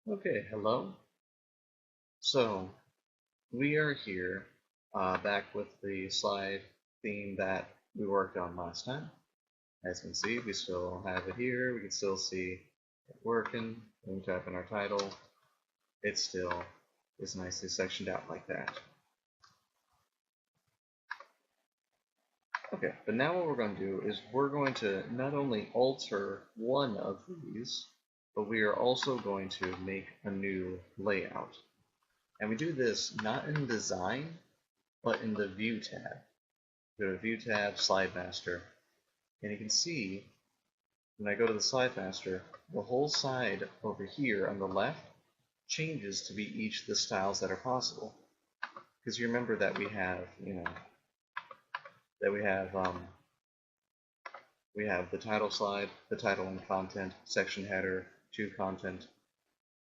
Okay, hello. So we are here back with the slide theme that we worked on last time. As you can see, we still have it here. We can still see it working. When we type in our title, it still is nicely sectioned out like that. Okay, but now what we're going to do is we're going to not only alter one of these, but we are also going to make a new layout. And we do this not in design, but in the View tab. Go to View tab, Slide Master, and you can see when I go to the Slide Master, the whole side over here on the left changes to be each of the styles that are possible. Because you remember that we have, that we have the title slide, the title and content, section header, to content.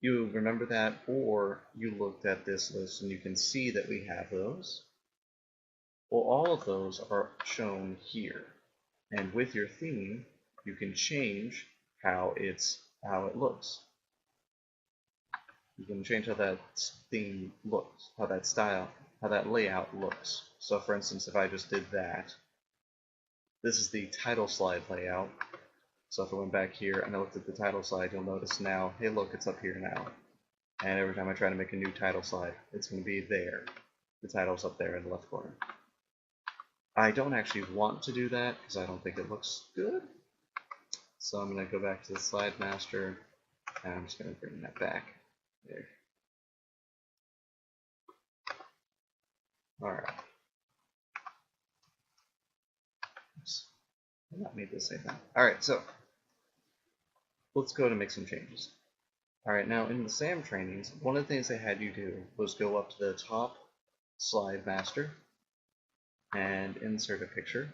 You remember that, or you looked at this list and you can see that we have those. Well, all of those are shown here. And with your theme, you can change how it looks. You can change how that theme looks, how that style, how that layout looks. So for instance, if I just did that, this is the title slide layout. So if I went back here and I looked at the title slide, you'll notice now, hey look, it's up here now. And every time I try to make a new title slide, it's going to be there. The title's up there in the left corner. I don't actually want to do that because I don't think it looks good. So I'm going to go back to the slide master and I'm just going to bring that back there. Alright. Oops. I not made this same thing. Alright, so let's go to make some changes. Alright, now in the SAM trainings, one of the things they had you do was go up to the top slide master and insert a picture.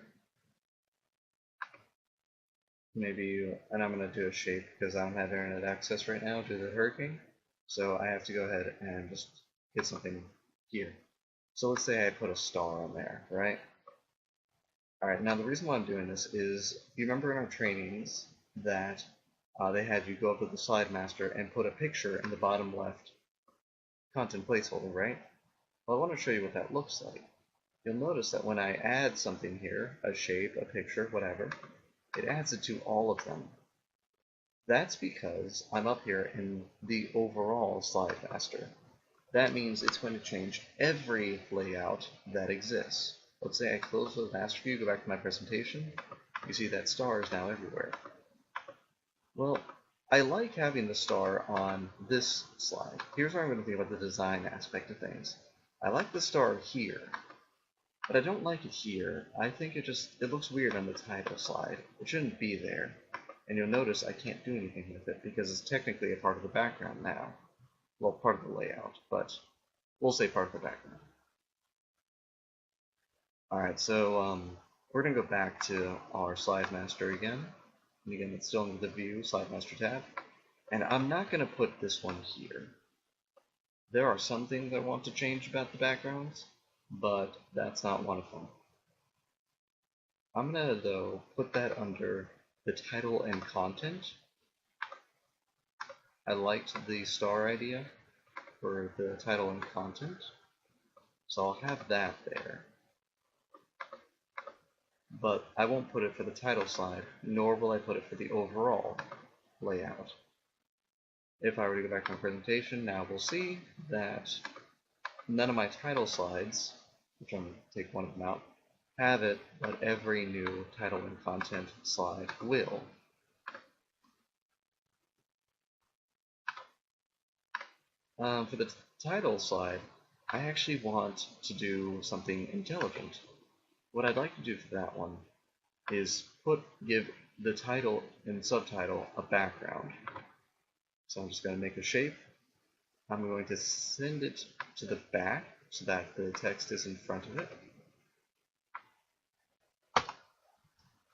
Maybe, and I'm going to do a shape because I don't have internet access right now due to the hurricane. So I have to go ahead and just get something here. So let's say I put a star on there, right? Alright, now the reason why I'm doing this is, you remember in our trainings that they had you go up to the slide master and put a picture in the bottom left content placeholder, right? Well, I want to show you what that looks like. You'll notice that when I add something here, a shape, a picture, whatever, it adds it to all of them. That's because I'm up here in the overall slide master. That means it's going to change every layout that exists. Let's say I close the master view, go back to my presentation. You see that star is now everywhere. Well, I like having the star on this slide. Here's where I'm going to think about the design aspect of things. I like the star here, but I don't like it here. I think it looks weird on the title slide. It shouldn't be there. And you'll notice I can't do anything with it because it's technically a part of the background now. Well, part of the layout, but we'll say part of the background. Alright, so we're going to go back to our slide master again. And again, it's still in the View Slide Master tab. And I'm not going to put this one here. There are some things I want to change about the backgrounds, but that's not one of them. I'm going to, though, put that under the title and content. I liked the star idea for the title and content, so I'll have that there. But I won't put it for the title slide, nor will I put it for the overall layout. If I were to go back to my presentation, now we'll see that none of my title slides, which I'm going to take one of them out, have it, but every new title and content slide will. For the title slide, I actually want to do something intelligent. What I'd like to do for that one is give the title and subtitle a background. So I'm just going to make a shape. I'm going to send it to the back so that the text is in front of it.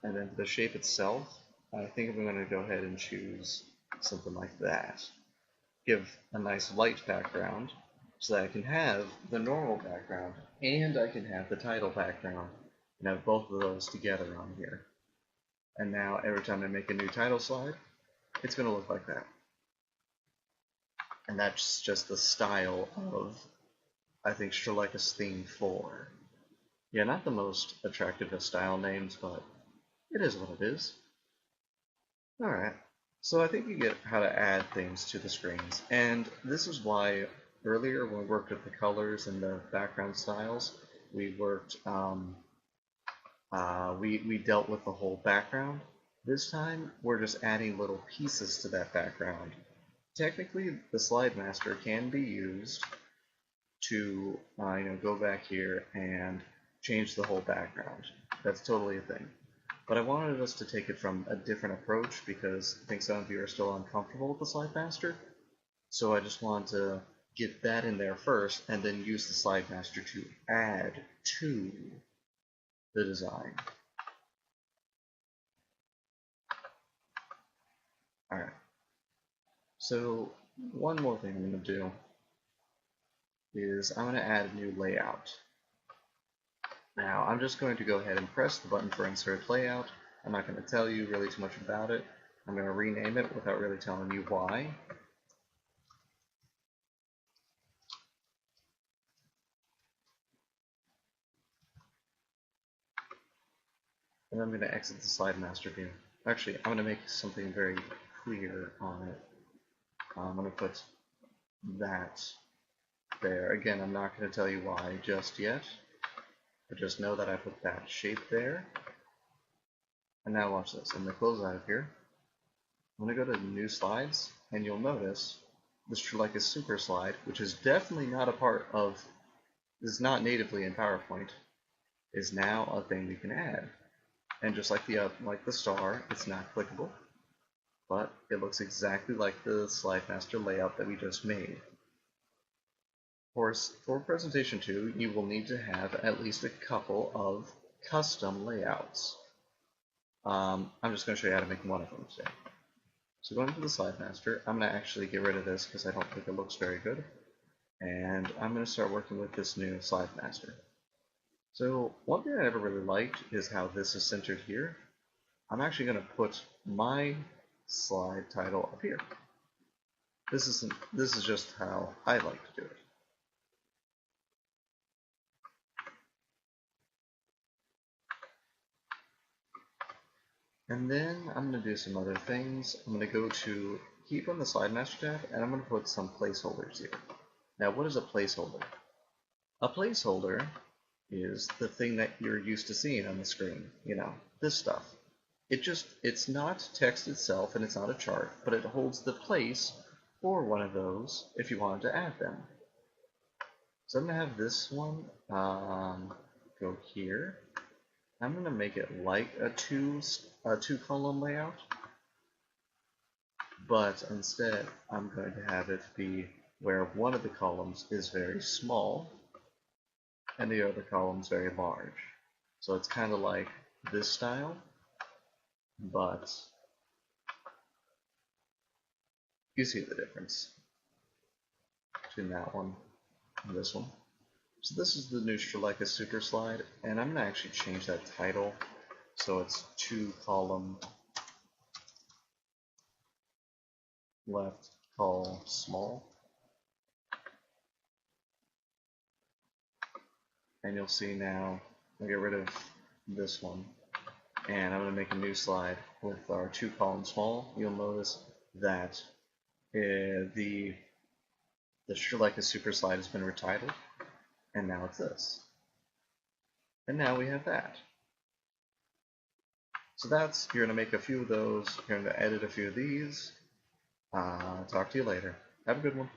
And then the shape itself, I think I'm going to go ahead and choose something like that. Give a nice light background so that I can have the normal background and I can have the title background and have both of those together on here. And now every time I make a new title slide, it's going to look like that. And that's just the style of, I think, Strelika's theme 4. Yeah, not the most attractive of style names, but it is what it is. Alright, so I think you get how to add things to the screens, and this is why earlier when we worked with the colors and the background styles, we worked, we dealt with the whole background. This time, we're just adding little pieces to that background. Technically, the slide master can be used to go back here and change the whole background. That's totally a thing. But I wanted us to take it from a different approach because I think some of you are still uncomfortable with the slide master. So I just want to get that in there first and then use the slide master to add to the design. Alright. So one more thing I'm going to do is I'm going to add a new layout. Now I'm just going to go ahead and press the button for insert layout. I'm not going to tell you really too much about it. I'm going to rename it without really telling you why. And I'm going to exit the slide master view. Actually, I'm going to make something very clear on it. I'm going to put that there. Again, I'm not going to tell you why just yet, but just know that I put that shape there. And now watch this. I'm going to close out of here. I'm going to go to new slides, and you'll notice this Strelika super slide, which is definitely not a part of, is not natively in PowerPoint, is now a thing we can add. And just like the star, it's not clickable, but it looks exactly like the slide master layout that we just made. Of course, for presentation 2, you will need to have at least a couple of custom layouts. I'm just going to show you how to make one of them today. So going to the slide master, I'm going to actually get rid of this because I don't think it looks very good. And I'm going to start working with this new slide master. So one thing I never really liked is how this is centered here. I'm actually going to put my slide title up here. This is just how I like to do it. And then I'm going to do some other things. I'm going to go to keep on the slide master tab, and I'm going to put some placeholders here. Now, what is a placeholder? A placeholder is the thing that you're used to seeing on the screen, this stuff. It's not text itself and it's not a chart, but it holds the place for one of those if you wanted to add them. So I'm going to have this one go here. I'm going to make it like a two column layout, but instead I'm going to have it be where one of the columns is very small and the other column is very large. So it's kind of like this style, but you see the difference between that one and this one. So this is the new Strelika Super Slide, and I'm going to actually change that title so it's 2-column left call small. And you'll see now I'll get rid of this one, and I'm going to make a new slide with our 2-column small. You'll notice that the Strelika Super Slide has been retitled, and now it's this. And now we have that. So you're going to make a few of those, you're going to edit a few of these. Talk to you later. Have a good one.